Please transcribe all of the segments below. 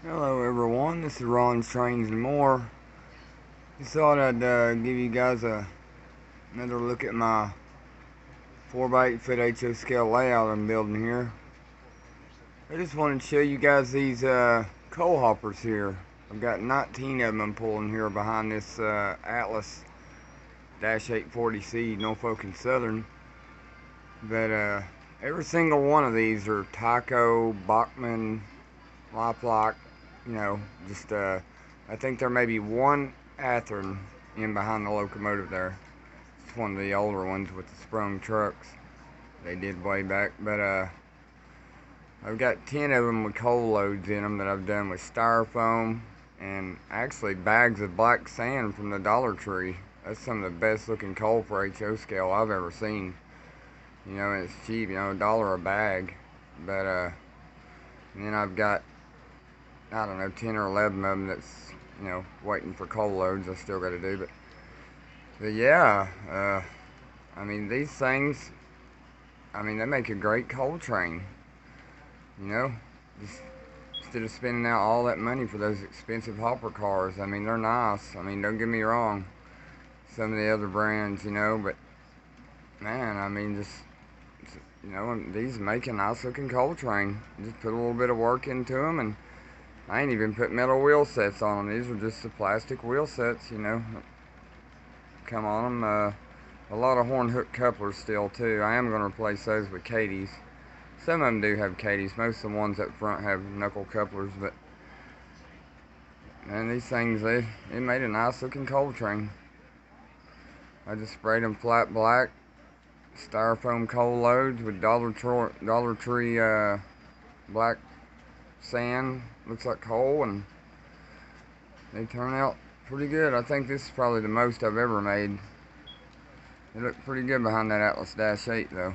Hello everyone, this is Ron's Trains and More. Just thought I'd give you guys another look at my 4x8 HO scale layout I'm building here. I just wanted to show you guys these coal hoppers here. I've got 19 of them pulling here behind this Atlas 840C Norfolk and Southern. But every single one of these are Tyco, Bachmann, Lifelock, just I think there may be one Athearn in behind the locomotive there. It's one of the older ones with the sprung trucks they did way back. But I've got 10 of them with coal loads in them that I've done with styrofoam and actually bags of black sand from the Dollar Tree. That's some of the best looking coal for HO scale I've ever seen. And it's cheap, $1 a bag. But and then I've got, I don't know, 10 or 11 of them that's, waiting for coal loads I still got to do. But yeah, I mean, these things, they make a great coal train. Just instead of spending out all that money for those expensive hopper cars. I mean, they're nice. I mean, don't get me wrong. Some of the other brands, but man, these make a nice looking coal train. Just put a little bit of work into them, and I ain't even put metal wheel sets on them. These are just the plastic wheel sets, come on them. A lot of horn hook couplers still too. I am going to replace those with Katie's. Some of them do have Katie's. Most of the ones up front have knuckle couplers, but man, these things, it made a nice looking coal train. I just sprayed them flat black, styrofoam coal loads with Dollar Tree black sand. Looks like coal, and they turn out pretty good. I think this is probably the most I've ever made. They look pretty good behind that Atlas 8 though.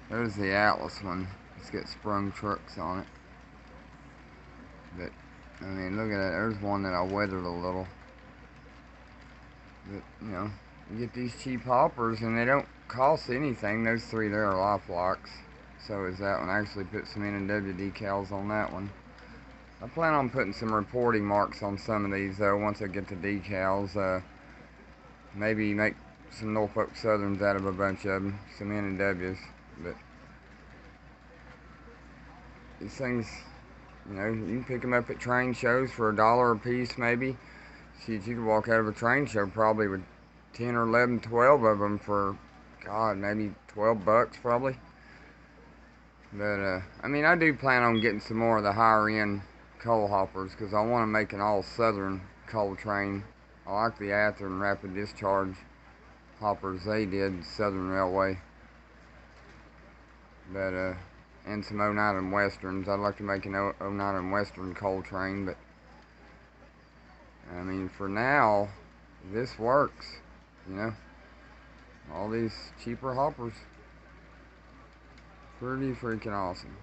There's the Atlas one. It's got sprung trucks on it. But I mean, look at that. There's one that I weathered a little. But you get these cheap hoppers and they don't cost anything. Those three there are Lifelocks. So is that one. I actually put some N&W decals on that one. I plan on putting some reporting marks on some of these though once I get the decals. Maybe make some Norfolk Southerns out of a bunch of them, some N&Ws. But these things, you can pick them up at train shows for $1 a piece maybe. Shit, you could walk out of a train show probably with 10 or 11, 12 of them for, God, maybe 12 bucks probably. But I do plan on getting some more of the higher end coal hoppers because I want to make an all Southern coal train. I like the Athearn rapid discharge hoppers they did, Southern Railway. But and some 09 and Westerns. I'd like to make an 09 and Western coal train, but I mean, for now, this works. All these cheaper hoppers, pretty freaking awesome.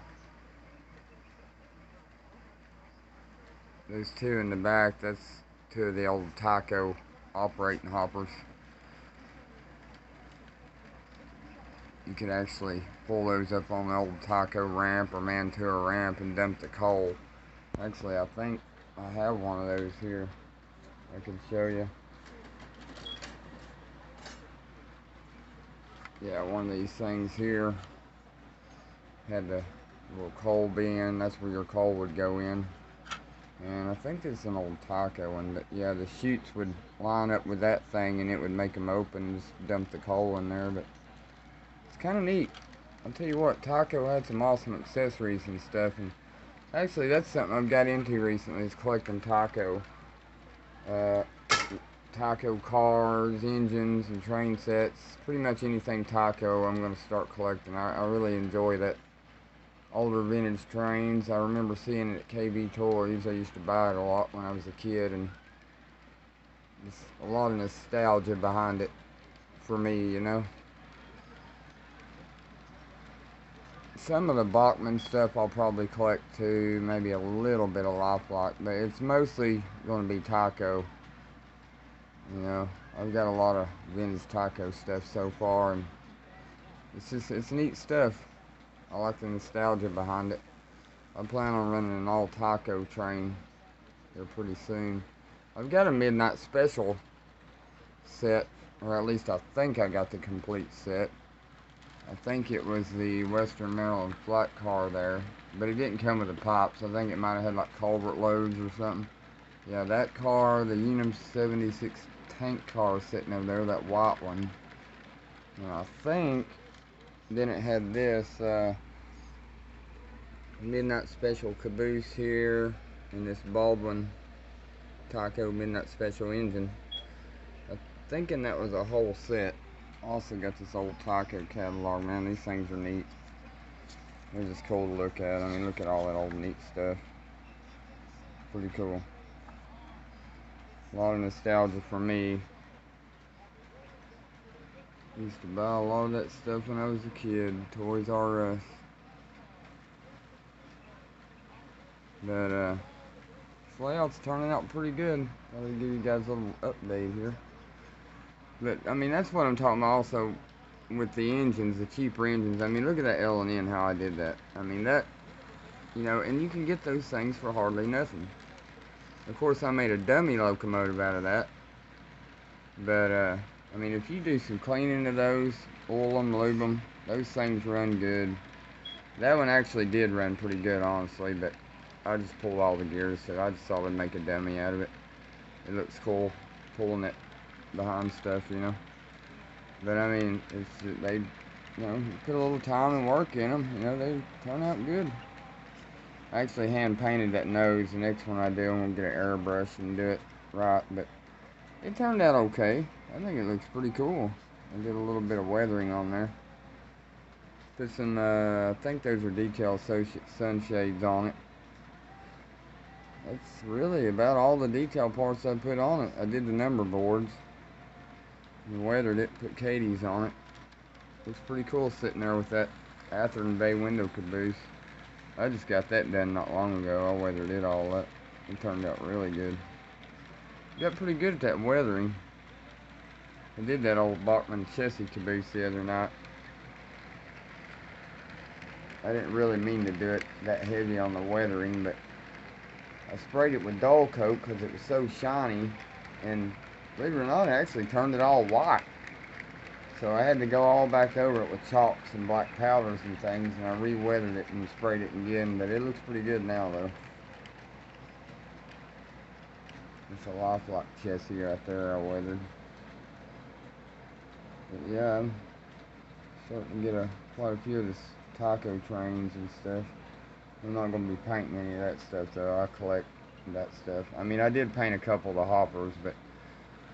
Those two in the back, that's two of the old Tyco operating hoppers. You could actually pull those up on the old Tyco ramp or Mantua ramp and dump the coal. Actually, I think I have one of those here. I can show you. Yeah, one of these things here had the little coal bin. That's where your coal would go in. And I think it's an old Tyco one, but yeah, the chutes would line up with that thing and it would make them open and just dump the coal in there. But it's kind of neat. I'll tell you what, Tyco had some awesome accessories and stuff, and actually that's something I've got into recently, is collecting Tyco. Tyco cars, engines, and train sets. Pretty much anything Tyco I'm going to start collecting. I really enjoy that older vintage trains. I remember seeing it at KB Toys. I used to buy it a lot when I was a kid, and there's a lot of nostalgia behind it for me, Some of the Bachmann stuff I'll probably collect too, maybe a little bit of Lifelock, but it's mostly going to be Tyco. I've got a lot of vintage Tyco stuff so far, and it's neat stuff. I like the nostalgia behind it. I plan on running an all taco train here pretty soon. I've got a midnight special set, or at least I think I got the complete set. I think it was the Western Maryland flat car there, but it didn't come with the pipes. I think it might have had like culvert loads or something. Yeah, that car, the Unum 76 tank car sitting over there, that white one. And I think then it had this midnight special caboose here, and this Baldwin Taco midnight special engine. I'm thinking that was a whole set. Also got this old taco catalog. Man, these things are neat. They're just cool to look at. I mean, look at all that old neat stuff. Pretty cool. A lot of nostalgia for me. Used to buy a lot of that stuff when I was a kid. Toys R Us. But this layout's turning out pretty good. I'll give you guys a little update here. But I mean, that's what I'm talking about also with the engines, the cheaper engines. I mean, look at that L&N, how I did that. I mean, that, you know, and you can get those things for hardly nothing. Of course, I made a dummy locomotive out of that. But, I mean, if you do some cleaning of those, oil them, lube them, those things run good. That one actually did run pretty good, honestly, but I just pulled all the gears, so I just thought I'd make a dummy out of it. It looks cool, pulling it behind stuff, you know. But I mean, it's they, you know, put a little time and work in them, you know, they turn out good. I actually hand painted that nose. The next one I do, I'm gonna get an airbrush and do it right, but it turned out okay. I think it looks pretty cool. I did a little bit of weathering on there. Put some, I think those are decal sunshades on it. That's really about all the detail parts I put on it. I did the number boards. And weathered it, put Katie's on it. Looks pretty cool sitting there with that Atherton Bay window caboose. I just got that done not long ago. I weathered it all up. It turned out really good. Got pretty good at that weathering. I did that old Bachman chassis caboose the other night. I didn't really mean to do it that heavy on the weathering, but I sprayed it with dull coat because it was so shiny, and believe it or not, I actually turned it all white. So I had to go all back over it with chalks and black powders and things, and I re-weathered it and sprayed it again, but it looks pretty good now though. It's a lifelike chassis right there I weathered. But yeah, I'm starting to get quite a few of this taco trains and stuff. I'm not going to be painting any of that stuff though. I collect that stuff. I mean, I did paint a couple of the hoppers, but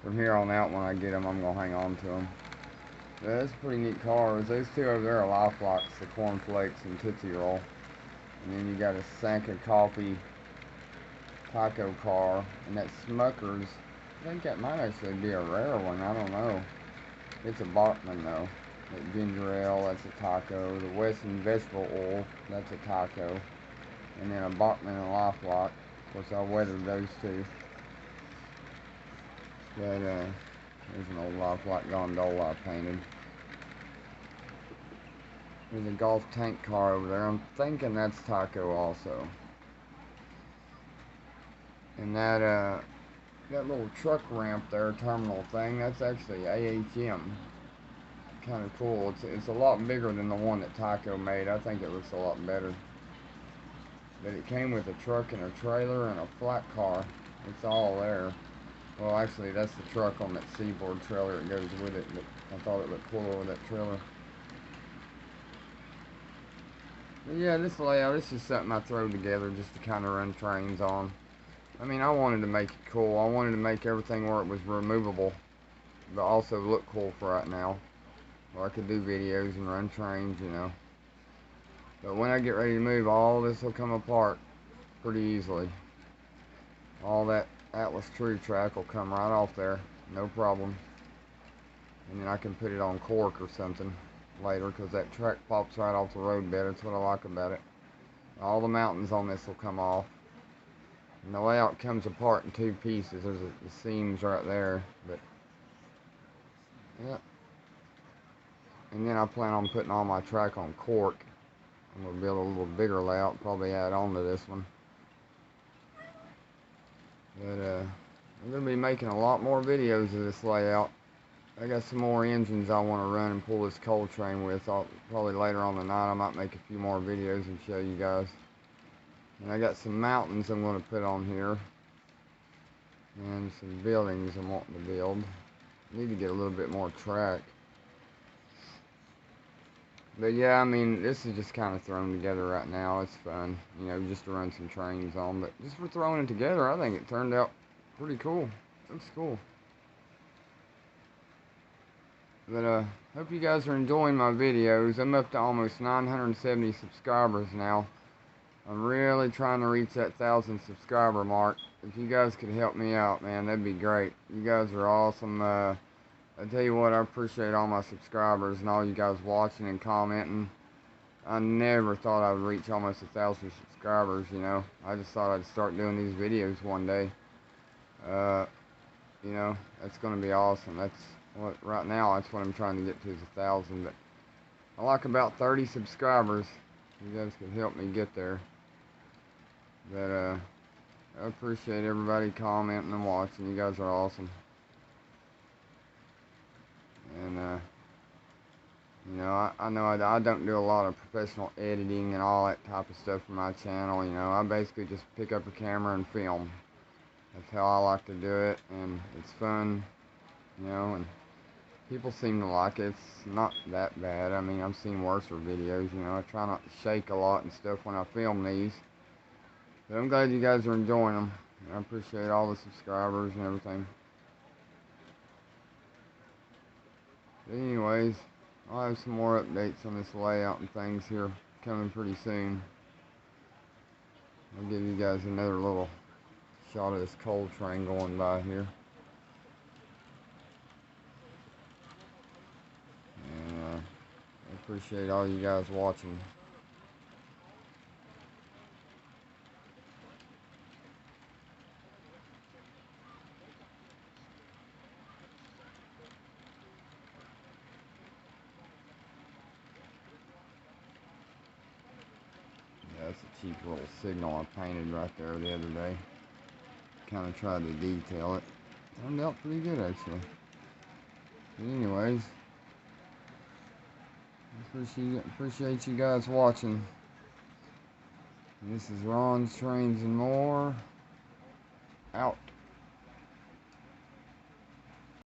from here on out when I get them, I'm going to hang on to them. Yeah, that's pretty neat cars. Those two over there are lifelikes, the cornflakes and Tootsie Roll. And then you got a Sanka Coffee taco car, and that Smucker's, I think that might actually be a rare one, I don't know. It's a Bachman though. That ginger ale, that's a taco. The Wesson vegetable oil, that's a taco. And then a Bachman and lifelike. Of course, I weathered those two. But, there's an old lifelike gondola I painted. There's a golf tank car over there. I'm thinking that's taco also. And that little truck ramp there, terminal thing, that's actually AHM. Kind of cool. It's a lot bigger than the one that Taco made. I think it looks a lot better. But it came with a truck and a trailer and a flat car. It's all there. Well, actually, that's the truck on that Seaboard trailer that goes with it, but I thought it looked cooler with that trailer. But yeah, this layout, this is something I throw together just to kind of run trains on. I mean, I wanted to make it cool. I wanted to make everything where it was removable, but also look cool for right now. Where I could do videos and run trains, you know. But when I get ready to move, all this will come apart pretty easily. All that Atlas True track will come right off there, no problem. And then I can put it on cork or something later, because that track pops right off the road bed. That's what I like about it. All the mountains on this will come off. And the layout comes apart in two pieces. There's the seams right there, but yeah. And then I plan on putting all my track on cork. I'm going to build a little bigger layout, probably add on to this one. But I'm going to be making a lot more videos of this layout. I got some more engines I want to run and pull this coal train with. Probably later on tonight I might make a few more videos and show you guys. And I got some mountains I'm going to put on here. And some buildings I'm wanting to build. Need to get a little bit more track. But yeah, I mean, this is just kind of thrown together right now. It's fun, you know, just to run some trains on. But just for throwing it together, I think it turned out pretty cool. Looks cool. But hope you guys are enjoying my videos. I'm up to almost 970 subscribers now. I'm really trying to reach that 1,000 subscriber mark. If you guys could help me out, man, that'd be great. You guys are awesome. I tell you what, I appreciate all my subscribers and all you guys watching and commenting. I never thought I would reach almost 1,000 subscribers, you know. I just thought I'd start doing these videos one day. You know, that's going to be awesome. That's what, right now, that's what I'm trying to get to is 1,000. But I like about 30 subscribers. You guys can help me get there. But I appreciate everybody commenting and watching. You guys are awesome. And you know, I know I don't do a lot of professional editing and all that type of stuff for my channel. You know, I basically just pick up a camera and film. That's how I like to do it, and it's fun, you know, and people seem to like it. It's not that bad. I mean, I've seen worse videos, you know. I try not to shake a lot and stuff when I film these. But I'm glad you guys are enjoying them. I appreciate all the subscribers and everything. But anyways, I'll have some more updates on this layout and things here coming pretty soon. I'll give you guys another little shot of this coal train going by here. And I appreciate all you guys watching. Yeah, that's a cheap little signal I painted right there the other day. Kind of tried to detail it. Turned out pretty good actually. But anyways, appreciate you guys watching. And this is Ron's Trains and More. Out.